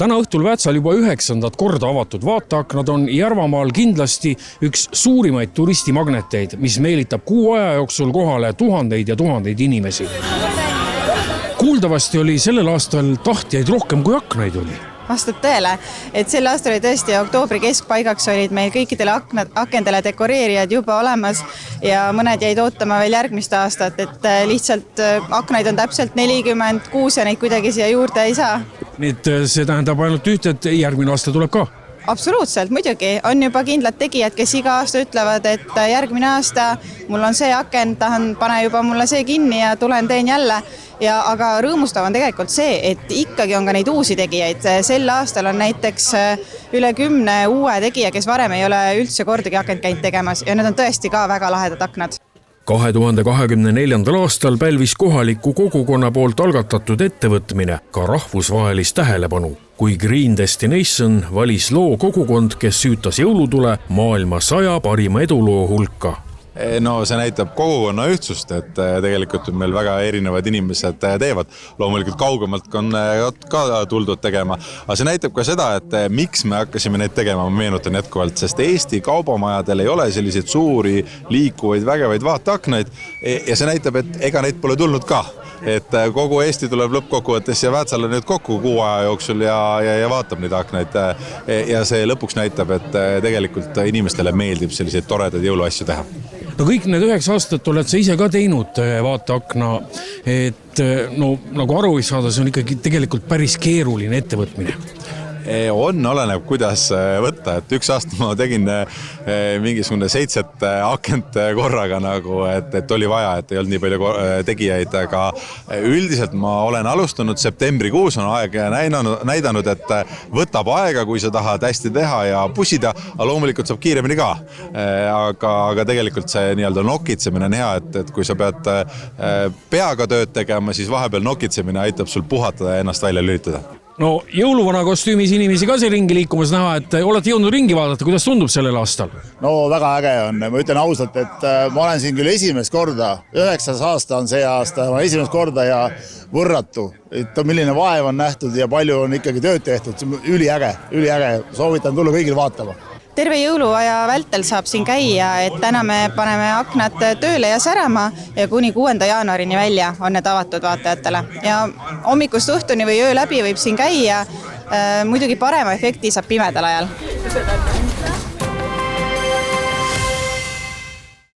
Täna õhtul Väätsal juba 9. korda avatud vaateaknad on Järvamaal kindlasti üks suurimaid turistimagneteid, mis meelitab kuu aja jooksul kohale tuhandeid ja tuhandeid inimesi. Kuuldavasti oli sellel aastal tahtjaid rohkem kui aknaid oli. Vastab tõele, et sel aastal oli tõesti oktoobri keskpaigaks olid meil kõikidele akendele dekoreerijad juba olemas ja mõned jäid ootama veel järgmist aastat, et lihtsalt aknaid on täpselt 46 ja neid kuidagi siia juurde ei saa. Nüüd see tähendab ainult üht, et järgmine aasta tuleb ka. Absoluutselt, muidugi. On juba kindlad tegijad, kes iga aasta ütlevad, et järgmine aasta mul on see aken, pane juba mulle see kinni ja tulen teen jälle. Aga rõõmustav on tegelikult see, et ikkagi on ka neid uusi tegijaid. Sel aastal on näiteks üle 10 uue tegija, kes varem ei ole üldse kordagi akent käinud tegemas ja need on tõesti ka väga lahedad aknad. 2024. aastal pälvis kohaliku kogukonna poolt algatatud ettevõtmine ka rahvusvahelist tähelepanu, kui Green Destination valis loo kogukond, kes süütas jõulutule maailma 100 parima eduloo hulka. No see näitab kogukonna ühtsust, et tegelikult meil väga erinevad inimesed teevad. Loomulikult kaugemalt on ka tuldud tegema. Aga see näitab ka seda, et miks me hakkasime neid tegema, ma meenutan jätkuvalt, sest Eesti kaubamajadel ei ole selliseid suuri liikuvaid vägevaid vaateaknaid ja see näitab, et ega neid pole tulnud ka. Et kogu Eesti tuleb lõppkokkuvõttes ja Väätsal on nüüd kokku kuu aja jooksul ja vaatab neid aknaid ja see lõpuks näitab, et tegelikult inimestele meeldib selliseid toredaid jõuluasju teha. No kõik need 9 aastat oled sa ise ka teinud vaateakna, et nagu aru ei saada, see on ikkagi tegelikult päris keeruline ettevõtmine. Oleneb, kuidas võtta, et üks aasta ma tegin mingisugune 7 akent korraga nagu, et oli vaja, et ei olnud nii palju tegijaid, aga üldiselt ma olen alustanud septembrikuus, on aeg näidanud, et võtab aega, kui sa tahad hästi teha ja pusida, aga loomulikult saab kiiremini ka. Aga tegelikult see nii-öelda nokitsemine on hea, et kui sa pead peaga tööd tegema, siis vahepeal nokitsemine aitab sul puhatada ja ennast välja lülitada. No jõuluvana kostüümis inimesi ka see ringi liikumas näha, et olete jõudnud ringi vaadata, kuidas tundub sellel aastal? No väga äge on, ma ütlen ausalt, et ma olen siin küll esimest korda, 9. aasta on see aasta, ma esimest korda ja võrratu, et milline vaev on nähtud ja palju on ikkagi tööd tehtud, üliäge, soovitan tulla kõigil vaatama. Terve jõuluaja vältel saab siin käia, et täna me paneme aknad tööle ja särama ja kuni 6. jaanuarini välja on need avatud vaatajatele. Ja hommikust õhtuni või öö läbi võib siin käia, muidugi parema efekti saab pimedal ajal.